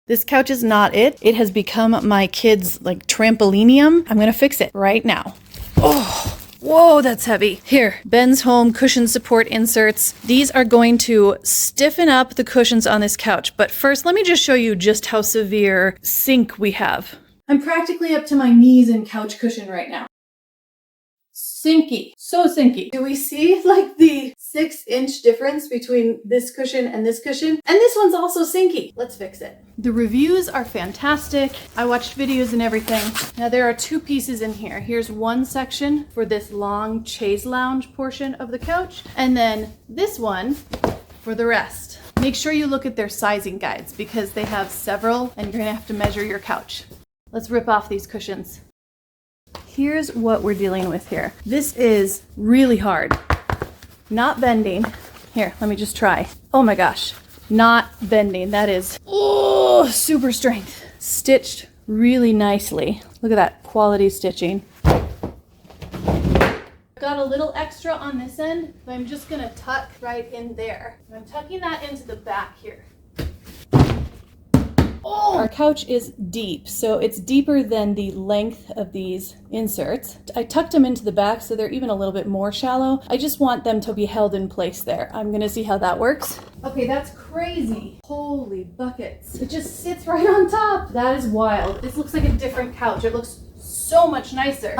This couch is not it. It has become my kids' like trampolinium. I'm gonna fix it right now. Oh, whoa, that's heavy. Here, Ben's Home cushion support inserts. These are going to stiffen up the cushions on this couch. But first, let me just show you just how severe sink we have. I'm practically up to my knees in couch cushion right now. Sinky, so sinky. Do we see like the 6-inch difference between this cushion and this cushion? And this one's also sinky. Let's fix it. The reviews are fantastic. I watched videos and everything. Now there are 2 pieces in here. Here's one section for this long chaise lounge portion of the couch, and then this one for the rest. Make sure you look at their sizing guides because they have several and you're gonna have to measure your couch. Let's rip off these cushions. Here's what we're dealing with here. This is really hard. Not bending. Here, let me just try. Oh my gosh, not bending. That is, oh, super strength. Stitched really nicely. Look at that quality stitching. Got a little extra on this end, but I'm just gonna tuck right in there. I'm tucking that into the back here. Oh! Our couch is deep, so it's deeper than the length of these inserts. I tucked them into the back so they're even a little bit more shallow. I just want them to be held in place there. I'm gonna see how that works. Okay, that's crazy. Holy buckets. It just sits right on top. That is wild. This looks like a different couch. It looks so much nicer.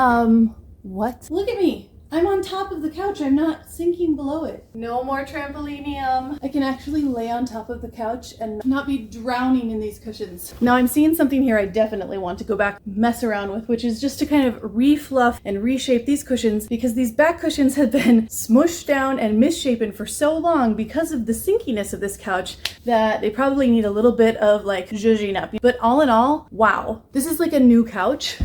What? Look at me. I'm on top of the couch. I'm not sinking below it. No more trampolinium. I can actually lay on top of the couch and not be drowning in these cushions. Now I'm seeing something here I definitely want to go back mess around with, which is just to kind of refluff and reshape these cushions because these back cushions have been smushed down and misshapen for so long because of the sinkiness of this couch that they probably need a little bit of like zhuzhing up. But all in all, wow. This is like a new couch.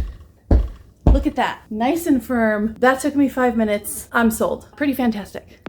Look at that, nice and firm. That took me 5 minutes. I'm sold. Pretty fantastic.